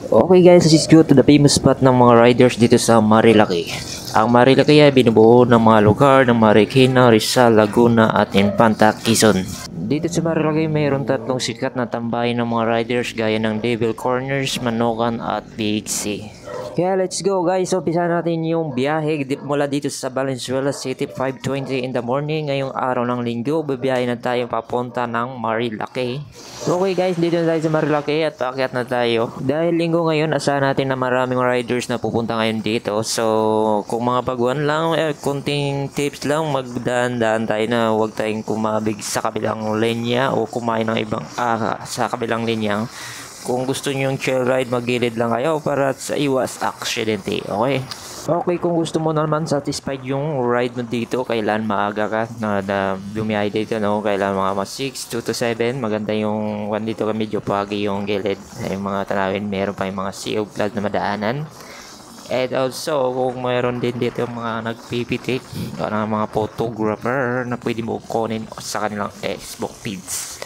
Okay guys, let's go to the famous spot ng mga riders dito sa Marilaki. Ang Marilaki ay binubuo ng mga lugar ng Marikina, Rizal, Laguna at Infanta, Quezon. Dito sa Marilaki mayroon tatlong sikat na tambayan ng mga riders gaya ng Devil Corners, Manokan at Big C. Kaya let's go guys, umpisa natin yung biyahe mula dito sa Valenzuela City 5:20 in the morning. Ngayong araw ng linggo, bibiyahe na tayo papunta ng Marilaki. Okay guys, dito na tayo sa Marilaki at paakyat na tayo. Dahil linggo ngayon, asahan natin na maraming riders na pupunta ngayon dito. So, kung mga baguhan lang, kunting tips lang, magdaan-daan tayo na huwag tayong kumabig sa kabilang linya o kumain ng ibang sa kabilang linya. Kung gusto nyo yung chill ride, magilid lang kayo para sa iwas aksidente, okay? Okay, kung gusto mo naman satisfied yung ride mo dito, kailan maaga ka na bumiyahe dito, no? Kailan mga 6, 2 to 7, maganda yung one dito, medyo pagi yung gilid. Yung mga tanawin, meron pa yung mga sea of cloud na madaanan. And also, kung mayroon din dito yung mga nagpipitik, mga photographer na pwede mo kunin sa kanilang Facebook feeds.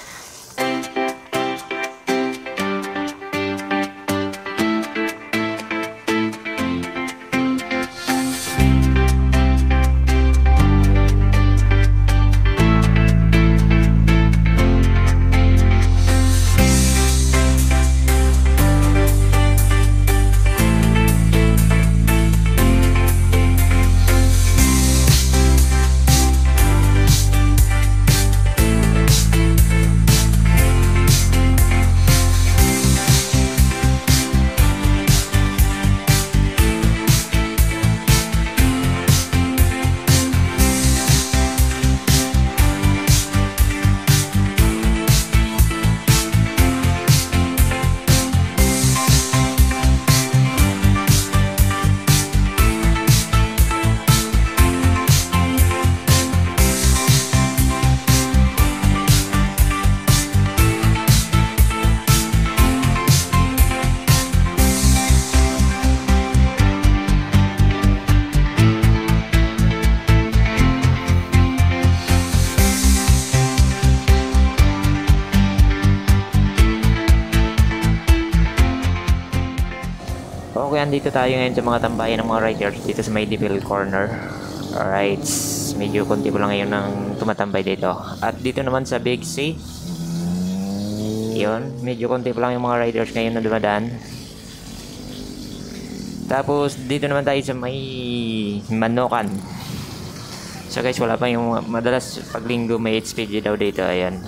Okay, andito tayo ngayon sa mga tambayan ng mga riders dito sa may Devil Corner. Alright, medyo konti ko lang ngayon ng tumatambay dito. At dito naman sa Big C, yun, medyo konti pa lang yung mga riders ngayon na dumadaan. Tapos dito naman tayo sa may Manokan. So guys, wala pa yung madalas pag linggo may HPG daw dito, ayan.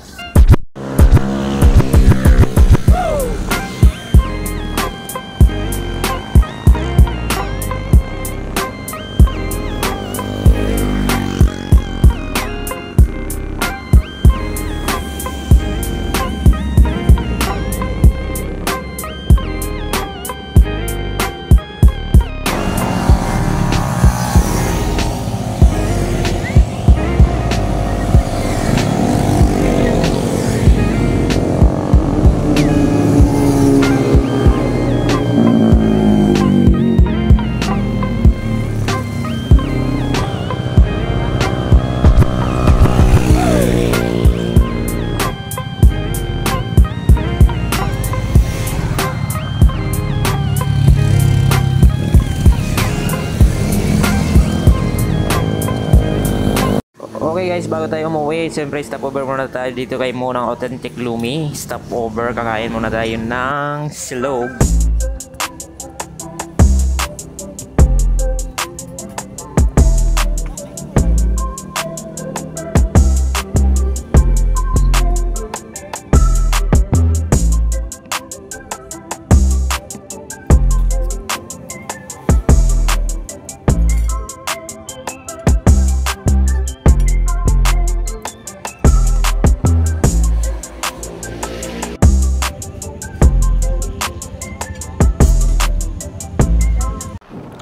Okay guys, bago tayo umuwi, siyempre stopover muna tayo dito kay Munang Authentic Lumi. Stopover, kakain muna tayo ng silog.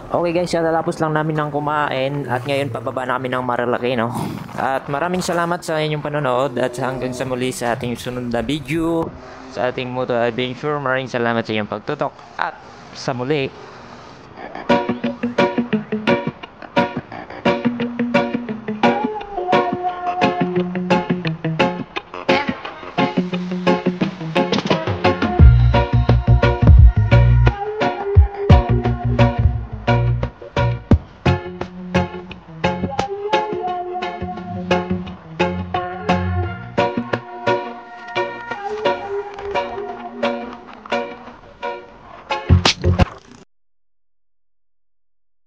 Okay guys, tatapos lang namin ng kumain at ngayon pababa na kami ng Marilaki, no? At maraming salamat sa inyong panonood at hanggang sa muli sa ating sunod na video sa ating moto adventure. Maraming salamat sa inyong pagtutok at sa muli.